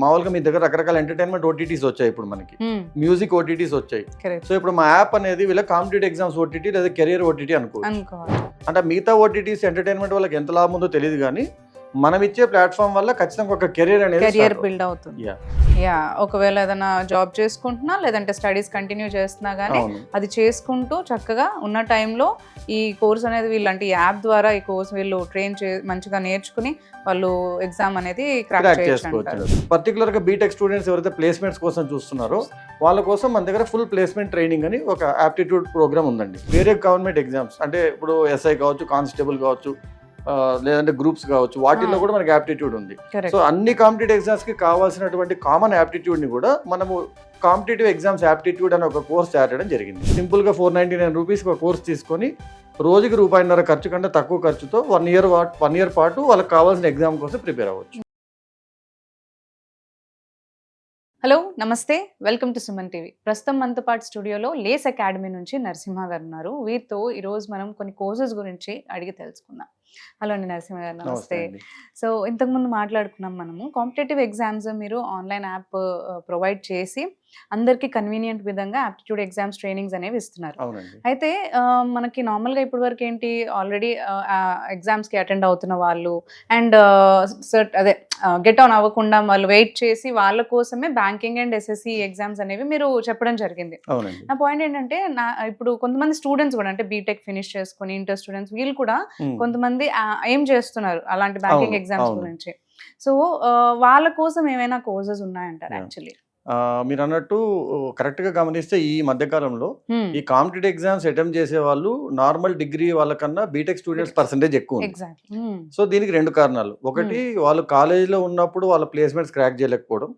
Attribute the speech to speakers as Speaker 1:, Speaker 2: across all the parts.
Speaker 1: మామూలుగా మీ దగ్గర రకరకాల ఎంటర్టైన్మెంట్ ఓటీటీస్ వచ్చాయి ఇప్పుడు మనకి, మ్యూజిక్ ఓటీటీస్ వచ్చాయి. సో ఇప్పుడు మా యాప్ అనేది వీళ్ళ కాంపిటేటివ్ ఎగ్జామ్స్ ఓటీటీ లేదా కెరియర్ ఓటీటీ అనుకోవచ్చు. అంటే మిగతా ఓటీటీస్ ఎంటర్టైన్మెంట్ వాళ్ళకి ఎంత లాభం ఉందో తెలియదు, కానీ మనం ఇచ్చే ప్లాట్ఫామ్ వల్ల ఖచ్చితంగా ఒక కెరియర్
Speaker 2: బిల్డ్ అవుతుంది. ఒకవేళ ఏదైనా జాబ్ చేసుకుంటున్నా లేదంటే స్టడీస్ కంటిన్యూ చేస్తున్నా గానీ అది చేసుకుంటూ చక్కగా ఉన్న టైంలో ఈ కోర్స్ అనేది వీళ్ళు అంటే ఈ యాప్ ద్వారా ఈ కోర్స్ వీళ్ళు మంచిగా నేర్చుకుని వాళ్ళు ఎగ్జామ్ అనేది క్రాక్ చేసుకోవచ్చు.
Speaker 1: పర్టికులర్ గా బీటెక్ స్టూడెంట్స్ ఎవరైతే ప్లేస్మెంట్స్ కోసం చూస్తున్నారో వాళ్ళ కోసం మన దగ్గర ఫుల్ ప్లేస్మెంట్ ట్రైనింగ్ అని ఒక ఆప్టిట్యూడ్ ప్రోగ్రామ్ ఉందండి. వేరే గవర్నమెంట్ ఎగ్జామ్స్ అంటే ఇప్పుడు ఎస్ఐ కావచ్చు, కానిస్టేబుల్ కావచ్చు, లేదంటే గ్రూప్స్ కావచ్చు, వాటిల్లో కూడా మనకి యాప్టిట్యూడ్ ఉంది. సో అన్ని కాంపిటేటివ్ ఎగ్జామ్స్ కి కావాల్సినటువంటి కామన్ యాప్టిట్యూడ్ ని కూడా మనము కాంపిటేటివ్ ఎగ్జామ్స్ యాప్టిట్యూడ్ అని ఒక కోర్స్ స్టార్ట్ చేయడం జరిగింది. సింపుల్ గా 499 రూపీస్ ఒక కోర్స్ తీసుకొని రోజుకి ₹1.5 ఖర్చు కంటే తక్కువ ఖర్చుతో 1 ఇయర్ పాటు వాళ్ళకి కావాల్సిన ఎగ్జామ్ కోసం ప్రిపేర్ అవ్వచ్చు.
Speaker 2: హలో, నమస్తే, వెల్కమ్ టు సుమన్ టీవీ. ప్రస్తుతం మనతో పాటు స్టూడియోలో లేస్ అకాడమీ నుంచి నరసింహ గారు ఉన్నారు. వీరితో ఈరోజు మనం కొన్ని కోర్సెస్ గురించి అడిగి తెలుసుకుందాం. హలో అండి నరసింహ గారు, నమస్తే. సో ఇంతకుముందు మాట్లాడుకున్నాం మనము కాంపిటేటివ్ ఎగ్జామ్స్ మీరు ఆన్లైన్ యాప్ ప్రొవైడ్ చేసి అందరికీ కన్వీనియంట్ విధంగా ఆప్టిట్యూడ్ ఎగ్జామ్స్ ట్రైనింగ్స్ అనేవి ఇస్తున్నారు. అయితే మనకి నార్మల్గా ఇప్పటి వరకు ఏంటి, ఆల్రెడీ ఎగ్జామ్స్కి అటెండ్ అవుతున్న వాళ్ళు అండ్ గెట్ ఆన్ అవ్వకుండా వాళ్ళు వెయిట్ చేసి వాళ్ళ కోసమే బ్యాంకింగ్ అండ్ ఎస్ఎస్సి ఎగ్జామ్స్ అనేవి మీరు చెప్పడం జరిగింది. నా పాయింట్ ఏంటంటే ఇప్పుడు కొంతమంది స్టూడెంట్స్ కూడా అంటే బీటెక్ ఫినిష్ చేసుకుని ఇంటర్ స్టూడెంట్స్ వీళ్ళు కూడా కొంతమంది ఏం చేస్తున్నారు అలాంటి బ్యాంకింగ్ ఎగ్జామ్స్ గురించి. సో వాళ్ళ కోసం ఏమైనా కోర్సెస్ ఉన్నాయంటారు? యాక్చువల్లీ
Speaker 1: మీరు అన్నట్టు కరెక్ట్ గా గమనిస్తే ఈ మధ్యకాలంలో ఈ కాంపిటేటివ్ ఎగ్జామ్స్ అటెంప్ట్ చేసే వాళ్ళు నార్మల్ డిగ్రీ వాళ్ళకన్నా బీటెక్ స్టూడెంట్స్ పర్సెంటేజ్ ఎక్కువ ఉంది. సో దీనికి 2 కారణాలు. ఒకటి, వాళ్ళు కాలేజీలో ఉన్నప్పుడు వాళ్ళ ప్లేస్మెంట్స్ క్రాక్ చేయలేకపోవడం,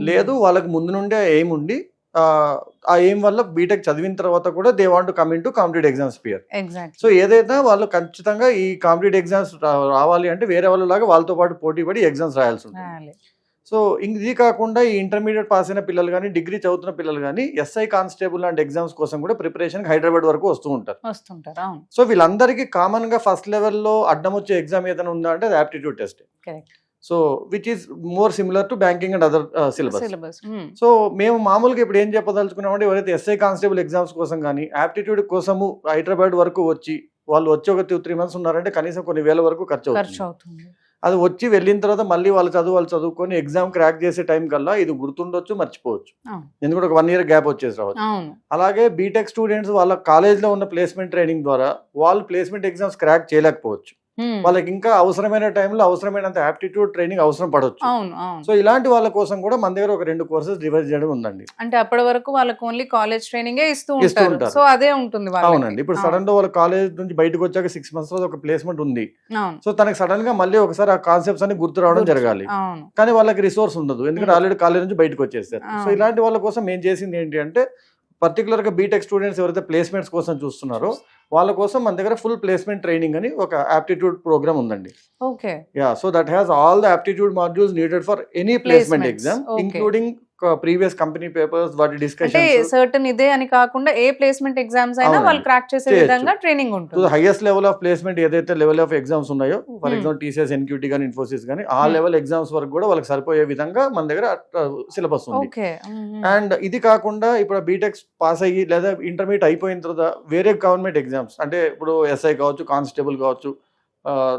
Speaker 1: లేదు వాళ్ళకి ముందు నుండే ఎయిమ్ ఉండి ఆ ఎయిమ్ వల్ల బీటెక్ చదివిన తర్వాత కూడా they want to come in to competitive exams పియర్. సో ఏదైనా వాళ్ళు ఖచ్చితంగా ఈ కాంపిటేటివ్ ఎగ్జామ్స్ రావాలి అంటే వేరే వాళ్ళలాగా వాళ్ళతో పాటు పోటీ పడి ఎగ్జామ్స్ రాయాల్సి ఉంటుంది. సో ఇది కాకుండా ఈ ఇంటర్మీడియట్ పాస్ అయిన పిల్లలు కానీ డిగ్రీ చదువుతున్న పిల్లలు కానీ ఎస్ఐ కానిస్టేబుల్ లాంటి ఎగ్జామ్స్ కోసం కూడా ప్రిపరేషన్ హైదరాబాద్ వరకు వస్తూ ఉంటారు. సో వీళ్ళందరికీ కామన్ గా ఫస్ట్ లెవెల్లో అడ్డం వచ్చే ఎగ్జామ్ ఏదైనా ఉందా అంటే అది aptitude test. So which is more similar to banking and other syllabus. So మేము మామూలుగా ఇప్పుడు ఏం చెప్పదలుచుకున్నామంటే ఎవరైతే ఎస్ఐ కానిస్టేబుల్ ఎగ్జామ్స్ కోసం కానీ ఆప్టిట్యూడ్ కోసము హైదరాబాద్ వరకు వచ్చి వాళ్ళు వచ్చి ఒక 2-3 months ఉన్నారంటే కనీసం కొన్ని వేల వరకు ఖర్చు అవుతుంది. అది వచ్చి వెళ్ళిన తర్వాత మళ్ళీ వాళ్ళు చదువుకొని ఎగ్జామ్ క్రాక్ చేసే టైం కల్లా ఇది గుర్తుండొచ్చు, మర్చిపోవచ్చు, ఎందుకంటే ఒక 1 year గ్యాప్ వచ్చేసి రావచ్చు. అలాగే బీటెక్ స్టూడెంట్స్ వాళ్ళ కాలేజ్లో ఉన్న ప్లేస్మెంట్ ట్రైనింగ్ ద్వారా వాళ్ళు ప్లేస్మెంట్ ఎగ్జామ్స్ క్రాక్ చేయలేకపోవచ్చు. వాళ్ళకి ఇంకా అవసరమైన టైంలో అవసరమైనంత ఆప్టిట్యూడ్ ట్రైనింగ్ అవసరం పడవచ్చు. సో ఇలాంటి వాళ్ళ కోసం కూడా మన దగ్గర ఒక 2 కోర్సెస్ డివైడ్ చేయడం ఉందండి.
Speaker 2: అంటే అప్పటి వరకు వాళ్ళకి ఓన్లీ కాలేజ్ ట్రైనింగ్ ఇస్తూ ఉంటారు. సో అదే ఉంటుంది.
Speaker 1: అవునండి. ఇప్పుడు సడన్ గా వాళ్ళ కాలేజ్ నుంచి బయటకు వచ్చాక 6 months ఒక ప్లేస్మెంట్ ఉంది. సో తనకి సడన్ గా మళ్ళీ ఒకసారి ఆ కాన్సెప్ట్స్ అన్ని గుర్తు రావడం జరగాలి, కానీ వాళ్ళకి రిసోర్స్ ఉండదు, ఎందుకంటే ఆల్రెడీ కాలేజ్ నుంచి బయటకు వచ్చేస్తారు. సో ఇలాంటి వాళ్ళ కోసం ఏం చేసింది ఏంటి అంటే పర్టికులర్ గా బీటెక్ స్టూడెంట్స్ ఎవరైతే ప్లేస్మెంట్స్ కోసం చూస్తున్నారో వాళ్ళ కోసం మన దగ్గర ఫుల్ ప్లేస్మెంట్ ట్రైనింగ్ అని ఒక ఆప్టిట్యూడ్ ప్రోగ్రామ్ ఉందండి. So that has all the aptitude modules needed for any placement exam including previous company papers, వాటి డిస్కషన్స్.
Speaker 2: సర్టన్ ఇదే అని కాకుండా ఏ ప్లేస్మెంట్ ఎగ్జామ్స్ అయినా వాళ్ళు క్రాక్ చేసే విధంగా ట్రైనింగ్ ఉంటుంది.
Speaker 1: హైయెస్ట్ లెవెల్ ఆఫ్ ప్లేస్మెంట్ ఏదైతే లెవెల్ ఆఫ్ ఎగ్జామ్స్ ఉన్నాయో, ఫర్ ఎగ్జాంపుల్ టీసీఎస్, ఎన్క్యూటీ కానీ ఇన్ఫోసిస్ కానీ ఆ లెవెల్ ఎగ్జామ్స్ వరకు కూడా వాళ్ళకి సరిపోయే విధంగా మన దగ్గర సిలబస్ ఉంది. అండ్ ఇది కాకుండా ఇప్పుడు బీటెక్ పాస్ అయ్యి లేదా ఇంటర్మీడియట్ అయిపోయిన తర్వాత వేరే గవర్నమెంట్ ఎగ్జామ్స్ అంటే ఇప్పుడు ఎస్ఐ కావచ్చు, కానిస్టేబుల్ కావచ్చు,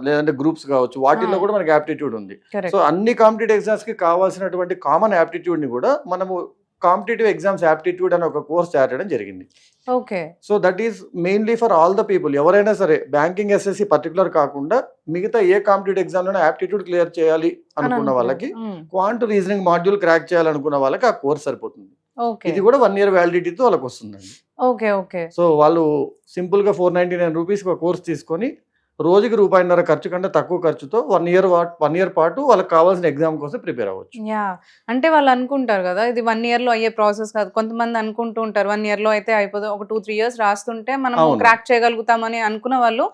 Speaker 1: లేదంటే గ్రూప్స్ కావచ్చు, వాటిల్లో కూడా మనకి యాప్టిట్యూడ్ ఉంది. సో అన్ని కాంపిటేటివ్ ఎగ్జామ్స్ కి కావాల్సినటువంటి కామన్ యాప్టిట్యూడ్ ని కూడా మనము కాంపిటేటివ్ ఎగ్జామ్స్ యాప్టిట్యూడ్ అని ఒక కోర్స్ స్టార్ట్ చేయడం జరిగింది. So that is mainly for all the people. ఎవరైనా సరే బ్యాంకింగ్, ఎస్ఎస్సి పర్టికులర్ కాకుండా మిగతా ఏ కాంపిటేటివ్ ఎగ్జామ్ లోనే యాప్టిట్యూడ్ క్లియర్ చేయాలి అనుకున్న వాళ్ళకి, క్వాంట్ రీజనింగ్ మాడ్యూల్ క్రాక్ చేయాలనుకున్న వాళ్ళకి ఆ కోర్స్ సరిపోతుంది. ఇది కూడా 1 year వ్యాలిడిటీతో వాళ్ళకి వస్తుందండి. సో వాళ్ళు సింపుల్ గా 499 రూపీస్ ఒక కోర్స్ తీసుకొని రోజుకి ₹1.5 ఖర్చు కంటే తక్కువ ఖర్చుతో 1 year పాటు వాళ్ళకి కావాల్సిన ఎగ్జామ్ కోసం ప్రిపేర్ అవ్వచ్చు.
Speaker 2: అంటే వాళ్ళు అనుకుంటారు కదా ఇది 1 year లో అయ్యే ప్రాసెస్ కాదు. కొంతమంది అనుకుంటూ ఉంటారు 1 year లో అయితే అయిపోదు, ఒక 2-3 years రాస్తుంటే మనం క్రాక్ చేయగలుగుతామని అనుకున్న వాళ్ళు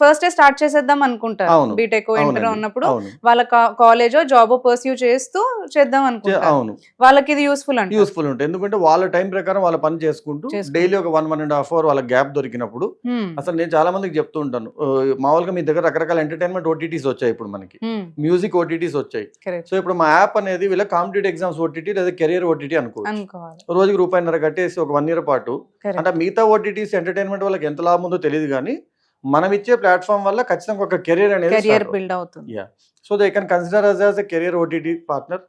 Speaker 2: ఫస్ట్ స్టార్ట్ చేసేద్దాం అనుకుంటారు. బీటెక్ ఇంటర్ ఉన్నప్పుడు వాళ్ళ కాలేజో జాబో పర్స్యూ చేస్తూ చేద్దాం అనుకుంటారు. వాళ్ళకి ఇది యూస్ఫుల్
Speaker 1: ఉంటుంది, ఎందుకంటే వాళ్ళ టైం ప్రకారం వాళ్ళ పని చేసుకుంటూ డైలీ ఒక 1.5 hour వాళ్ళ గ్యాప్ దొరికినప్పుడు, అసలు నేను చాలా మందికి చెప్తూ ఉంటాను, మామూలుగా మీ దగ్గర రకరకాల ఎంటర్టైన్మెంట్ ఓటీటీస్ వచ్చాయి ఇప్పుడు మనకి, మ్యూజిక్ ఓటీటీస్ వచ్చాయి. సో ఇప్పుడు మా యాప్ అనేది వీళ్ళ కాంపిటేటివ్ ఎగ్జామ్స్ ఓటీటీ లేదా కెరియర్ ఓటీటీ అనుకోవాలి. రోజుకి ₹1.5 కట్టేసి ఒక 1 year పాటు, అంటే మిగతా ఓటీటీస్ ఎంటర్టైన్మెంట్ వాళ్ళకి ఎంత లాభం ఉందో తెలియదు కానీ మనం ఇచ్చే ప్లాట్ఫామ్ వల్ల ఖచ్చితంగా ఒక కెరియర్ అనేది
Speaker 2: బిల్డ్ అవుతుంది.
Speaker 1: So they can consider us as a career OTT partner.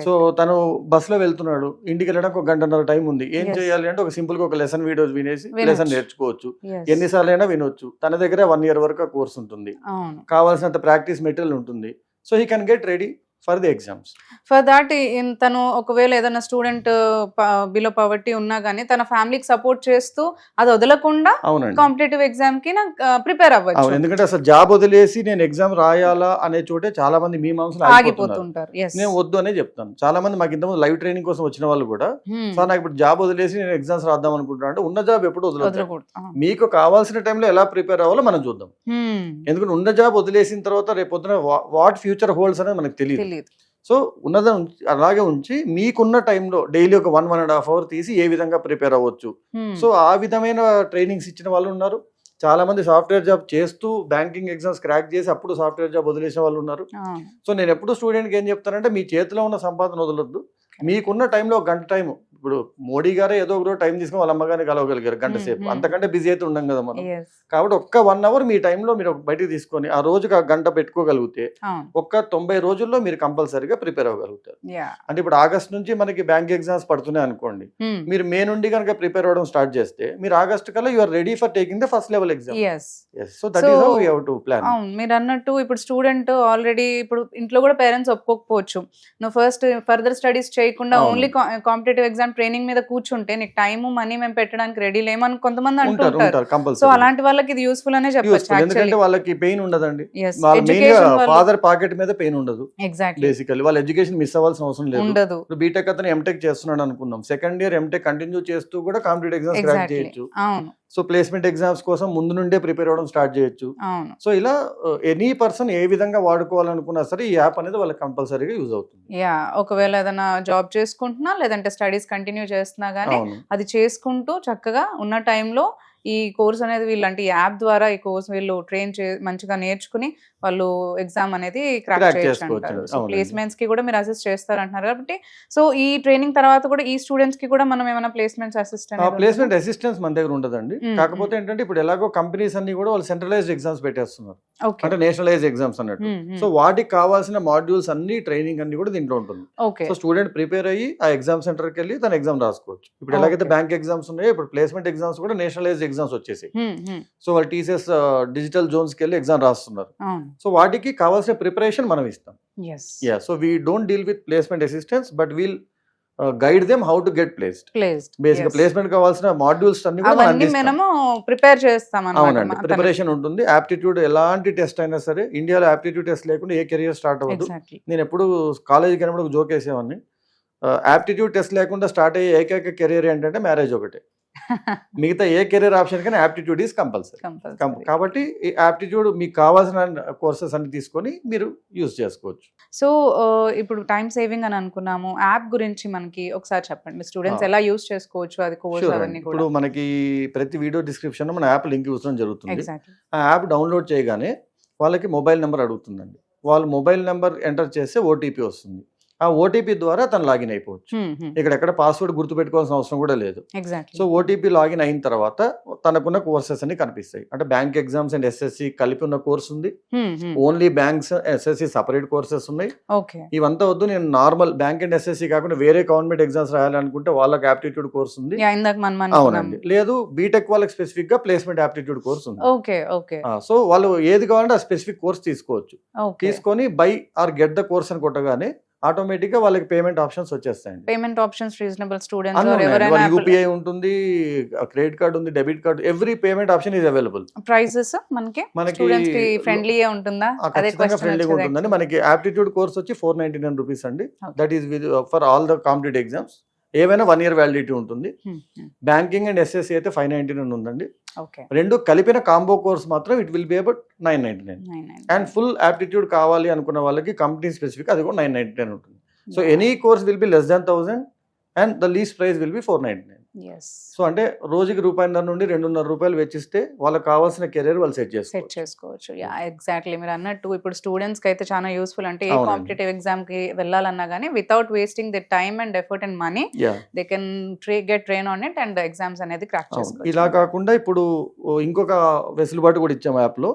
Speaker 1: So తను బస్ లో వెళ్తున్నాడు, ఇంటికి వెళ్ళడానికి 1 గంటన్నర టైం ఉంది, ఏం చేయాలి అంటే ఒక సింపుల్ గా ఒక లెసన్ వీడియోస్ వినేసి లెసన్ నేర్చుకోవచ్చు. ఎన్నిసార్లు అయినా వినొచ్చు. తన దగ్గర 1 year వరకు కోర్స్ ఉంటుంది, కావాల్సినంత ప్రాక్టీస్ మెటీరియల్ ఉంటుంది. So he can get ready for the exams.
Speaker 2: For that తను ఒకవేళ ఏదైనా స్టూడెంట్ బిలో పవర్టీ ఉన్నా గానీ తన ఫ్యామిలీకి సపోర్ట్ చేస్తూ అది వదలకుండా కాంపిటేటివ్ ఎగ్జామ్ కి ప్రిపేర్ అవ్వచ్చు.
Speaker 1: ఎందుకంటే అసలు జాబ్ వదిలేసి నేను ఎగ్జామ్ రాయాలా అనే చోటే చాలా మంది మీ మనసులో
Speaker 2: ఆగిపోతుంటారు.
Speaker 1: నేను వద్దు అనే చెప్తాను. చాలా మంది మాకు ఇంతకుముందు లైవ్ ట్రైనింగ్ కోసం వచ్చిన వాళ్ళు కూడా, సార్ నాకు ఇప్పుడు జాబ్ వదిలేసి నేను ఎగ్జామ్స్ రాద్దాం అనుకుంటున్నాను అంటే, ఉన్న జాబ్ ఎప్పుడు వదలకూడదు. మీకు కావాల్సిన టైంలో ఎలా ప్రిపేర్ అవ్వాలో మనం చూద్దాం. ఎందుకంటే ఉన్న జాబ్ వదిలేసిన తర్వాత రేపు పొద్దున వాట్ ఫ్యూచర్ హోల్డ్స్ అనేది మనకు తెలియదు. సో ఉన్నదా అలాగే ఉంచి మీకున్న టైంలో డైలీ ఒక 1.5 hour తీసి ఏ విధంగా ప్రిపేర్ అవ్వచ్చు. సో ఆ విధమైన ట్రైనింగ్స్ ఇచ్చిన వాళ్ళు ఉన్నారు. చాలా మంది సాఫ్ట్వేర్ జాబ్ చేస్తూ బ్యాంకింగ్ ఎగ్జామ్స్ క్రాక్ చేసి అప్పుడు సాఫ్ట్వేర్ జాబ్ వదిలేసిన వాళ్ళు ఉన్నారు. సో నేను ఎప్పుడు స్టూడెంట్కి ఏం చెప్తానంటే, మీ చేతిలో ఉన్న సంపాదన వదలొద్దు. మీకున్న టైంలో 1 గంట టైం, ఇప్పుడు మోడీ గారే ఏదో ఒక టైం తీసుకుని వాళ్ళ అమ్మగారిని కలవగలిగారు 1 గంట సేపు, అంతకంటే బిజీ అయితే ఉండం కదా మనం. కాబట్టి ఒక్క 1 hour మీ టైంలో మీరు బయటకు తీసుకొని ఆ రోజుకి 1 గంట పెట్టుకోగలిగితే ఒక్క 90 రోజుల్లో మీరు కంపల్సరీగా ప్రిపేర్ అవ్వగలుగుతారు. అంటే ఇప్పుడు ఆగస్ట్ నుంచి మనకి బ్యాంక్ ఎగ్జామ్స్ పడుతున్నాయి అనుకోండి, మీరు మే నుండి కనుక ప్రిపేర్ అవ్వడం స్టార్ట్ చేస్తే మీరు ఆగస్ట్ కల్లా you are ready for taking the first level exam. So that is how we have to plan.
Speaker 2: మీరు అన్నట్టు ఇప్పుడు స్టూడెంట్ ఆల్రెడీ ఇప్పుడు ఇంట్లో కూడా పేరెంట్స్ ఒప్పుకోకపోవచ్చు, నువ్వు ఫస్ట్ ఫర్దర్ స్టడీస్ చేయకుండా ఓన్లీ కాంపిటేటివ్ ఎగ్జామ్ ట్రైనింగ్ మీద కూర్చుంటే నీకు టైం మనీ మేము పెట్టడానికి రెడీ లేమని కొంతమంది అంటుంటారు. సో అలాంటి వాళ్ళకి ఇది యూస్ఫుల్ అనే చెప్పొచ్చు.
Speaker 1: ఎందుకంటే వాళ్ళకి పెయిన్ ఉండదండి, ఫాదర్ పాకెట్ మీద పెయిన్ ఉండదు. బేసికల్లీ వాళ్ళ ఎడ్యుకేషన్ మిస్ అవ్వాల్సిన అవసరం లేదు. బీటెక్ అతను ఎంటెక్ చేస్తున్నాడు అనుకుందాం, సెకండ్ ఇయర్ ఎంటెక్ కంటిన్యూ చేస్తూ కూడా కాంపిటేటివ్ ఎగ్జామ్స్ క్రాక్ చేయొచ్చు. సో ప్లేస్మెంట్ ఎగ్జామ్స్ కోసం ముందు నుండే ప్రిపేర్ అవ్వడం స్టార్ట్ చేయొచ్చు. సో ఇలా ఎనీ పర్సన్ ఏ విధంగా వాడుకోవాలనుకున్నా సరే ఈ యాప్ అనేది వాళ్ళకి కంపల్సరీగా యూజ్ అవుతుంది.
Speaker 2: ఒకవేళ ఏదైనా జాబ్ చేసుకుంటున్నా లేదంటే స్టడీస్ కంటిన్యూ చేస్తున్నా గానీ అది చేసుకుంటూ చక్కగా ఉన్న టైంలో ఈ కోర్స్ అనేది వీళ్ళంటే ఈ యాప్ ద్వారా ఈ కోర్స్ వీళ్ళు ట్రైన్ మంచిగా నేర్చుకుని వాళ్ళు ఎగ్జామ్ అనేది క్రాక్ చేయొచ్చు అంటారు. సో ప్లేస్మెంట్స్ కి కూడా మీరు అసిస్ట్ చేస్తారు అంటున్నారు కాబట్టి, సో ఈ ట్రైనింగ్ తర్వాత కూడా ఈ స్టూడెంట్స్ కి కూడా మనం ఏమైనా ప్లేస్మెంట్
Speaker 1: అసిస్టెన్స్ మన దగ్గర ఉండదండి. కాకపోతే ఏంటంటే ఇప్పుడు ఎలాగో కంపెనీస్ అన్ని కూడా వాళ్ళు సెంట్రలైజ్డ్ ఎగ్జామ్స్ పెట్టేస్తున్నారు, అంటే నేషనలైజ్ ఎగ్జామ్స్ అన్నట్టు. సో వాటికి కావాల్సిన మాడ్యూల్స్ అన్ని ట్రైనింగ్ అన్ని కూడా దీంట్లో ఉంటుంది. సో స్టూడెంట్ ప్రిపేర్ అయ్యి ఆ ఎగ్జామ్ సెంటర్కి వెళ్ళి తన ఎగ్జామ్ రాసుకోవచ్చు. ఇప్పుడు ఎలాగైతే బ్యాంక్ ఎగ్జామ్స్ ఉన్నాయో ఇప్పుడు ప్లేస్మెంట్ ఎగ్జామ్స్ కూడా నేషనలైజ్డ్ ఎగ్జామ్స్ వచ్చేసాయి. సో వాళ్ళు టీసీఎస్ డిజిటల్ జోన్స్ కి వెళ్ళి ఎగ్జామ్ రాస్తున్నారు. సో వాటికి కావాల్సిన ప్రిపరేషన్ మనం ఇస్తాం. So we don't deal with placement assistance, but we'll guide them how to get placed. Basic placement కావాల్సిన మాడ్యూల్స్ అన్ని కూడా
Speaker 2: మనము ప్రిపేర్ చేస్తాం.
Speaker 1: అవునండి, ప్రిపరేషన్ ఉంటుంది. ఆప్టిట్యూడ్ ఎలాంటి టెస్ట్ అయినా సరే, ఇండియాలో ఆప్టిట్యూడ్ టెస్ట్ లేకుండా ఏ కెరియర్ స్టార్ట్ అవ్వదు. నేను ఎప్పుడు కాలేజీకి వెళ్ళినప్పుడు జోక్ వేసేవాడిని, ఆప్టిట్యూడ్ టెస్ట్ లేకుండా స్టార్ట్ అయ్యే ఏకైక కెరియర్ ఏంటంటే మ్యారేజ్ ఒకటే. మిగతా ఏ కెరీర్ ఆప్షన్ కానీ ఆప్టిట్యూడ్ ఈస్ కంపల్సరీ. కాబట్టి ఈ ఆప్టిట్యూడ్ మీకు కావాల్సిన కోర్సెస్ అన్ని తీసుకొని మీరు యూజ్ చేసుకోవచ్చు.
Speaker 2: సో ఇప్పుడు టైం సేవింగ్ అని అనుకున్నాము, యాప్ గురించి మనకి ఒకసారి చెప్పండి, స్టూడెంట్స్ ఎలా యూజ్ చేసుకోవచ్చు అది కోర్స్ అవన్నీ కూడా.
Speaker 1: ఇప్పుడు మనకి ప్రతి వీడియో డిస్క్రిప్షన్ లో మన యాప్ లింక్ ఇవ్వడం జరుగుతుంది. ఆ యాప్ డౌన్లోడ్ చేయగానే వాళ్ళకి మొబైల్ నెంబర్ అడుగుతుందండి. వాళ్ళు మొబైల్ నెంబర్ ఎంటర్ చేస్తే ఓటీపీ వస్తుంది. ఆ ఓటీపీ ద్వారా తను లాగిన్ అయిపోవచ్చు. ఇక్కడ పాస్వర్డ్ గుర్తు పెట్టుకోవాల్సిన అవసరం కూడా లేదు. సో ఓటీపీ లాగిన్ అయిన తర్వాత తనకున్న కోర్సెస్ అన్ని కనిపిస్తాయి. అంటే బ్యాంక్ ఎగ్జామ్స్ అండ్ ఎస్ఎస్సి కలిపి ఉన్న కోర్స్ ఉంది, only banks SSC separate courses ఉన్నాయి. ఇవంతా వద్దు, నేను నార్మల్ బ్యాంక్ అండ్ ఎస్ఎస్సి కాకుండా వేరే గవర్నమెంట్ ఎగ్జామ్స్ రాయాలనుకుంటే వాళ్ళకి ఆప్టిట్యూడ్ కోర్స్ ఉంది. అవునండి, లేదు బీటెక్ వాళ్ళకి స్పెసిఫిక్ గా ప్లేస్మెంట్ ఆప్టిట్యూడ్ కోర్స్ ఉంది. సో వాళ్ళు ఏది కావాలంటే ఆ స్పెసిఫిక్ కోర్స్ తీసుకోవచ్చు. తీసుకొని buy or get the course అని కొట్టగానే ఆటోమేటిక్ గా వాళ్ళకి పేమెంట్ ఆప్షన్స్ వచ్చేస్తాయండి.
Speaker 2: Payment options reasonable students,
Speaker 1: UPI ఉంటుంది, క్రెడిట్ కార్డ్ ఉంది, debit card, every payment option is available.
Speaker 2: Prices మనకి ఫ్రెండ్లీగా ఉంటుందా?
Speaker 1: ఖచ్చితంగా ఫ్రెండ్లీగా ఉంటుందండి. మనకి ఆప్టిట్యూడ్ కోర్స్ వచ్చి 499 రూపీస్ అండి. That is for all the competitive exams. ఏవైనా 1 year వ్యాలిడిటీ ఉంటుంది. బ్యాంకింగ్ అండ్ ఎస్ఎస్సి అయితే 599 ఉందండి. రెండు కలిపిన కాంబో కోర్స్ మాత్రం it will be about 999. And full aptitude కావాలి అనుకున్న వాళ్ళకి కంపెనీ స్పెసిఫిక్ అది కూడా 999 ఉంటుంది. So any course will be less than 1000 and the least price will be 499. So అంటే రోజుకి ₹1.5 నుండి ₹2.5 వెచ్చిస్తే వాళ్ళకి కావాల్సిన కెరీర్ వాళ్ళు సెట్
Speaker 2: చేసుకోవచ్చు. ఎగ్జాక్ట్లీ మీరు అన్నట్టు ఇప్పుడు స్టూడెంట్స్ కి అయితే చాలా యూస్ఫుల్. అంటే ఏ
Speaker 1: అవునండి.
Speaker 2: కాంపిటేటివ్ ఎగ్జామ్ కి వెళ్ళాలన్నా కానీ without wasting the time and effort and money they can get train on it and exams అనేది క్రాక్ చేసుకోవచ్చు.
Speaker 1: ఇలా కాకుండా ఇప్పుడు ఇంకొక వెసులుబాటు కూడా ఇచ్చాము యాప్ లో.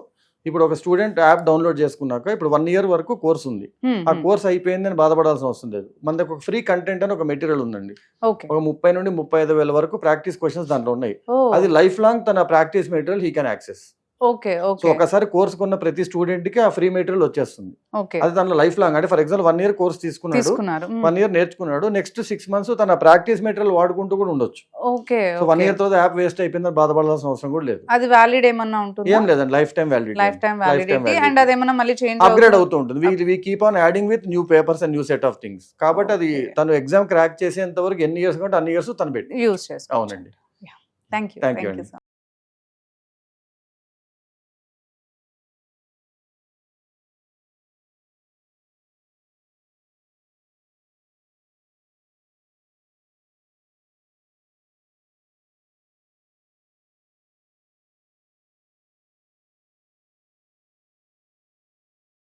Speaker 1: ఇప్పుడు ఒక స్టూడెంట్ యాప్ డౌన్లోడ్ చేసుకున్నాక ఇప్పుడు 1 year వరకు కోర్స్ ఉంది. ఆ కోర్స్ అయిపోయిందని బాధపడాల్సిన అవసరం లేదు. మన దగ్గర ఒక ఫ్రీ కంటెంట్ అని ఒక మెటీరియల్ ఉందండి. ఒక 30 నుండి 35,000 వరకు ప్రాక్టీస్ క్వశ్చన్స్ దాంట్లో ఉన్నాయి. అది లైఫ్ లాంగ్ తన practice material he can access. So ఒకసారి కోర్స్ కొన్న ప్రతి స్టూడెంట్ కి ఆ ఫ్రీ మెటీరియల్ వచ్చేస్తుంది. అది తన లైఫ్ లాంగ్. అంటే ఫర్ ఎగ్జాంపుల్ 1 year కోర్స్ తీసుకున్నాడు, 1 year నేర్చుకున్నాడు, నెక్స్ట్ 6 months తన ప్రాక్టీస్ మెటీరియల్ వాడుకుంటూ కూడా ఉండొచ్చు. సో 1 year తర్వాత యాప్ వేస్ట్ అయిపోయిందని బాధపడాల్సిన అవసరం కూడా లేదు.
Speaker 2: అది వ్యాలిడ్ ఏమన్నా ఉంటుంది?
Speaker 1: ఏం లేదండి, లైఫ్ టైం వ్యాలిడిటీ
Speaker 2: అండ్ అదేమన్నా మళ్ళీ చేంజ్
Speaker 1: అప్గ్రేడ్ అవుతూ ఉంటుంది. We keep on adding with new papers and new set of things. కాబట్టి అది తను ఎగ్జామ్ క్రాక్ చేసేంత వరకు ఎన్ని ఇయర్స్ కంటే అన్ని ఇయర్స్ తను పెట్టి
Speaker 2: యూస్ చేసుకోవచ్చు.
Speaker 1: అవునండి.
Speaker 2: Thank you.